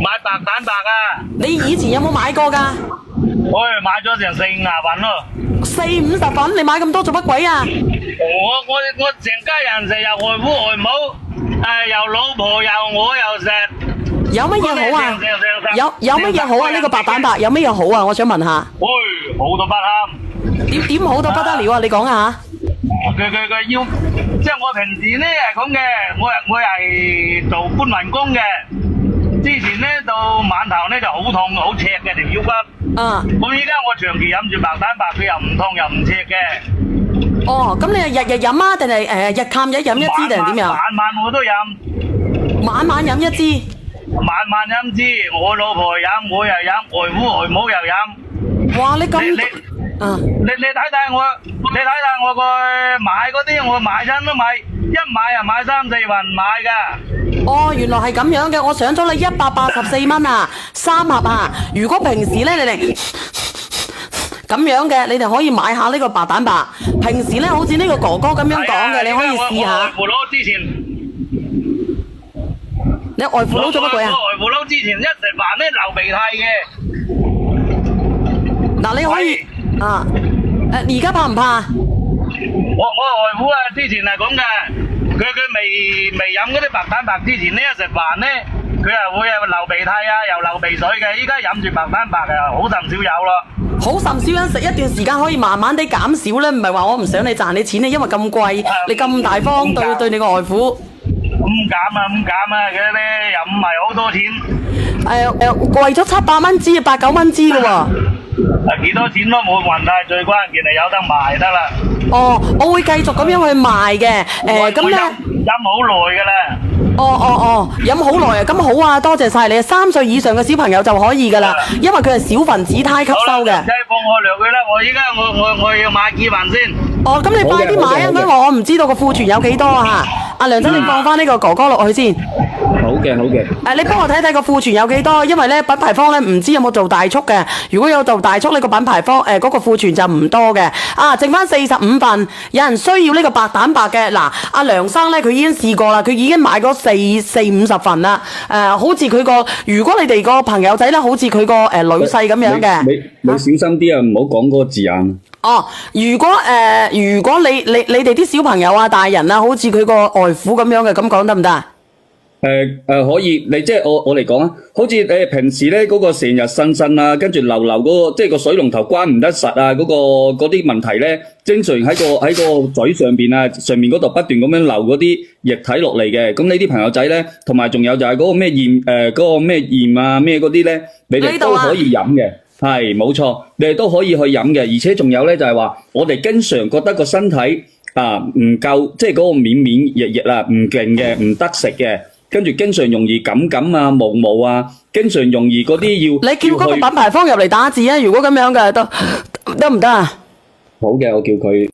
買白蛋白啊！你以前有冇買過噶？我買咗成4-50份咯。40-50份，你買咁多做乜鬼啊？我成家人食，又外父外母，又老婆又我又食。有乜嘢好啊？有乜嘢好啊？呢個白蛋白有乜嘢好啊？我想問下。喂，好到不堪。點好到不得了啊？你講下。佢要，即係我平時咧係咁嘅，我係做搬運工嘅。之前咧到晚頭咧就好痛好赤嘅條腰骨。咁依家我長期飲住白蛋白，佢又唔痛又唔赤嘅。哦，咁你係日日飲啊，定係日探日飲一支定係點樣？晚晚我都飲。晚晚飲一支。晚晚飲支，我老婆飲，我又飲，外父外母又飲。哇！你咁你睇睇我個買嗰啲，我買親都買，一買就買3-4份買噶。哦，原來係咁樣嘅，我上咗你184蚊啊，3盒啊。如果平時咧你哋咁樣嘅，你哋可以買下呢個白蛋白。平時咧好似呢個哥哥咁樣講嘅，你可以試下。外父佬之前，你外父佬做乜鬼啊？外父佬之前一食飯咧流鼻涕嘅。嗱，你可以而家怕唔怕？我外父啊，之前係咁嘅，佢未飲嗰啲白蛋白之前呢，一食飯咧，佢係會流鼻涕啊，又流鼻水嘅。依家飲住白蛋白啊，好甚少有咯。好甚少人食一段時間可以慢慢地減少咧，唔係話我唔想你賺你錢咧，因為咁貴，你咁大方對你個外父。咁減啊，佢咧又唔係好多錢。貴咗700蚊支，8-9蚊支嘅喎。幾多錢都冇問題，最關鍵係有得賣得啦。哦，我會繼續咁樣去賣嘅。咁咧飲好耐噶啦。飲好耐啊，咁好啊，多謝晒你。3歲以上嘅小朋友就可以噶啦，因為佢係小分子胎吸收嘅。唔使放我糧佢啦，我依家我要買幾份先。哦，咁你快啲買啊，因為我唔知道個庫存有幾多啊。阿梁生，你放翻呢個哥哥落去先。好嘅。你幫我睇睇個庫存有幾多，因為咧品牌方咧唔知有冇做大促嘅。如果有做大促，呢個品牌方嗰個庫存就唔多嘅。剩翻45份，有人需要呢個白蛋白嘅。嗱，阿梁生咧佢已經試過啦，佢已經買過40-50份啦。好似佢個，如果你哋個朋友仔咧，好似佢個女婿咁樣嘅。你小心啲啊，唔好講嗰個字眼。如果你哋啲小朋友啊、大人啊，好似佢個外父咁樣嘅，咁講得唔得啊？可以，你即係我嚟講啊，好似你平時咧嗰個成日呻啊，跟住流嗰個，即係個水龍頭關唔得實啊，嗰啲問題咧，經常喺個嘴上邊啊，上面嗰度不斷咁樣流嗰啲液體落嚟嘅。咁你啲朋友仔咧，同埋仲有就係嗰個咩鹽嗰個咩鹽啊咩嗰啲咧，你哋都可以飲嘅。係冇錯，你哋都可以去飲嘅。而且仲有咧就係話，我哋經常覺得個身體唔夠，即係嗰個綿液啊唔勁嘅，唔得食嘅。跟住經常容易感啊、毛啊，經常容易嗰啲要。你叫嗰個品牌方入嚟打字啊！如果咁樣嘅得唔得啊？好嘅，我叫佢。